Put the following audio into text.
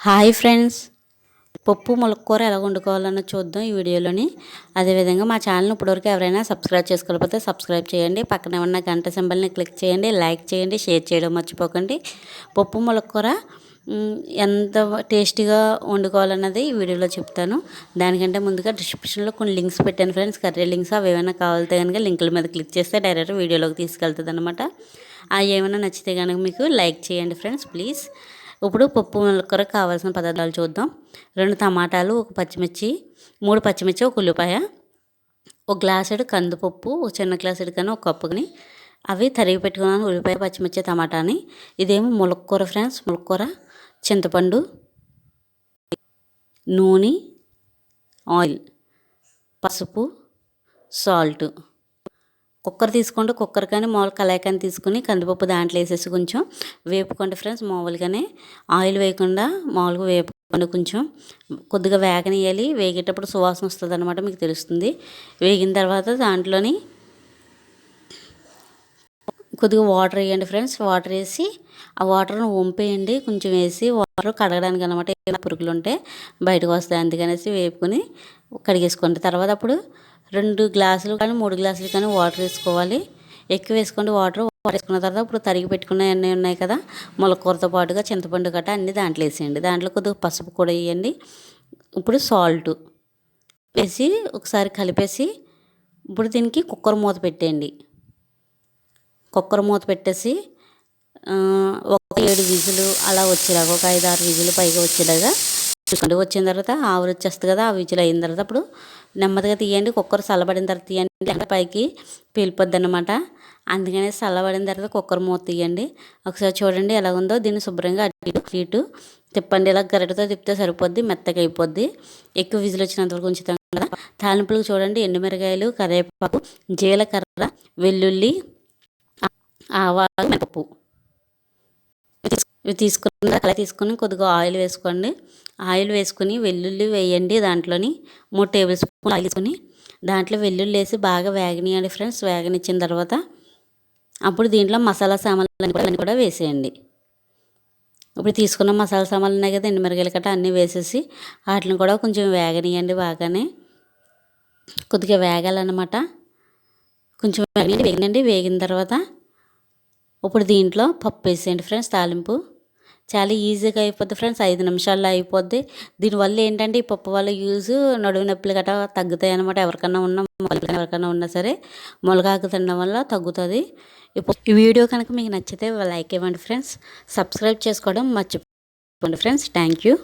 Hi friends, పప్పు ములక్కూర ఎలా వండుకోవాలన్న చూద్దాం ఈ వీడియోలోని. అదేవిధంగా మా ఛానల్ ఇప్పటివరకు ఎవరైనా సబ్స్క్రైబ్ చేసుకోకపోతే సబ్స్క్రైబ్ చేయండి, పక్కనే ఉన్న గంట సింబల్ని క్లిక్ చేయండి, లైక్ చేయండి, షేర్ చేయడం మర్చిపోకండి. పప్పు ములక్కూర ఎంత టేస్టీగా వండుకోవాలన్నది ఈ వీడియోలో చెప్తాను. దానికంటే ముందుగా డిస్క్రిప్షన్లో కొన్ని లింక్స్ పెట్టాను ఫ్రెండ్స్, కర్రీ లింక్స్. అవి ఏమైనా కావాలితే కనుక లింకుల మీద క్లిక్ చేస్తే డైరెక్ట్ వీడియోలోకి తీసుకెళ్తుంది అనమాట. అవి ఏమైనా నచ్చితే కనుక మీకు లైక్ చేయండి ఫ్రెండ్స్ ప్లీజ్. ఇప్పుడు పప్పు ములక్కూర కావాల్సిన పదార్థాలు చూద్దాం. 2 టమాటాలు, 1 పచ్చిమిర్చి, 3 పచ్చిమిర్చి, 1 ఉల్లిపాయ, 1 గ్లాసుడు కందిపప్పు, 1 చిన్న గ్లాసుడు కానీ 1 కప్పు కానీ అవి తరిగి పెట్టుకున్నాను. ఉల్లిపాయ, పచ్చిమిర్చి, టమాటాని. ఇదేమో ములక్కూర ఫ్రెండ్స్, ములక్కూర, చింతపండు, నూనె, ఆయిల్, పసుపు, సాల్ట్. కుక్కర్ తీసుకోండి, కుక్కర్ కానీ మామూలు కళాయి కానీ తీసుకుని కందిపప్పు దాంట్లో వేసేసి కొంచెం వేపుకోండి ఫ్రెండ్స్. మామూలుగానే ఆయిల్ వేయకుండా మామూలుగా వేపుకోండి. కొంచెం కొద్దిగా వేగనియాలి. వేగేటప్పుడు సువాసన వస్తుంది అనమాట, మీకు తెలుస్తుంది. వేగిన తర్వాత దాంట్లోని కొద్దిగా వాటర్ వేయండి ఫ్రెండ్స్. వాటర్ వేసి ఆ వాటర్ను వంపేయండి. కొంచెం వేసి వాటర్ కడగడానికి అనమాట, ఏమైనా పురుగులు ఉంటే బయటకు వస్తాయి. అందుకనేసి వేపుకొని కడిగేసుకోండి. తర్వాత అప్పుడు 2 గ్లాసులు కానీ 3 గ్లాసులు కానీ వాటర్ వేసుకోవాలి. ఎక్కువ వేసుకోండి వాటర్ వేసుకున్న తర్వాత ఇప్పుడు తరిగి పెట్టుకున్న అన్నీ ఉన్నాయి కదా, ములక్కూరతో పాటుగా చింతపండు గట్ట అన్నీ దాంట్లో వేసేయండి. దాంట్లో కొద్దిగా పసుపు కూడా వేయండి. ఇప్పుడు సాల్ట్ వేసి ఒకసారి కలిపేసి ఇప్పుడు దీనికి కుక్కర్ మూత పెట్టేయండి. కుక్కర్ మూత పెట్టేసి ఒక 7 విజులు అలా వచ్చేలాగా, ఒక 5-6 విజులు పైగా వచ్చేలాగా చూసుకోండి. వచ్చిన తర్వాత ఆవిరి వచ్చేస్తుంది కదా, ఆ విజులు అయిన తర్వాత అప్పుడు నెమ్మదిగా తీయండి. కుక్కర్ చల్లబడిన తర్వాత తీయండి, పైకి పేలిపోద్ది అనమాట. అందుకనే చల్లబడిన తర్వాత కుక్కర్ మూత తీయండి. ఒకసారి చూడండి ఎలా ఉందో. దీన్ని శుభ్రంగా అటు ఇటు తిప్పండి. ఇలా గరిటతో తిప్పితే సరిపోద్ది, మెత్తగా అయిపోద్ది. ఎక్కువ విజులు వచ్చినంత వరకు ఉంచుతాం కదా. తాలింపులకు చూడండి, ఎండుమిరకాయలు, కరివేపాకు, జీలకర్ర, వెల్లుల్లి, ఆవాలు, మినపప్పు ఇవి తీసుకుని అలా తీసుకుని కొద్దిగా ఆయిల్ వేసుకోండి. ఆయిల్ వేసుకుని వెల్లుల్లి వేయండి. దాంట్లోని 3 టేబుల్ స్పూన్ ఆయిల్ వేసుకొని దాంట్లో వెల్లుల్లి వేసి బాగా వేగనియండి ఫ్రెండ్స్. వేగనిచ్చిన తర్వాత అప్పుడు దీంట్లో మసాలా సామాన్లు కూడా వేసేయండి. ఇప్పుడు తీసుకున్న మసాలా సామాన్లు ఉన్నాయి కదా, ఎండుమిరకాయలు కట్ట అన్నీ వేసేసి వాటిని కూడా కొంచెం వేగనియండి. బాగానే కొద్దిగా వేగాలన్నమాట. కొంచెం వేగనండి. వేగిన తర్వాత ఇప్పుడు దీంట్లో పప్పు వేసేయండి ఫ్రెండ్స్. తాలింపు చాలా ఈజీగా అయిపోద్ది ఫ్రెండ్స్, 5 నిమిషాల్లో అయిపోద్ది. దీనివల్ల ఏంటంటే ఈ పప్పు వల్ల యూజ్ నడుము నొప్పులు గట్రా తగ్గుతాయి అనమాట. ఎవరికన్నా ఉన్నా సరే మునగాకు తినడం వల్ల తగ్గుతుంది. ఈ వీడియో కనుక మీకు నచ్చితే లైక్ ఇవ్వండి ఫ్రెండ్స్. సబ్స్క్రైబ్ చేసుకోవడం మర్చిపోండి ఫ్రెండ్స్. Thank you.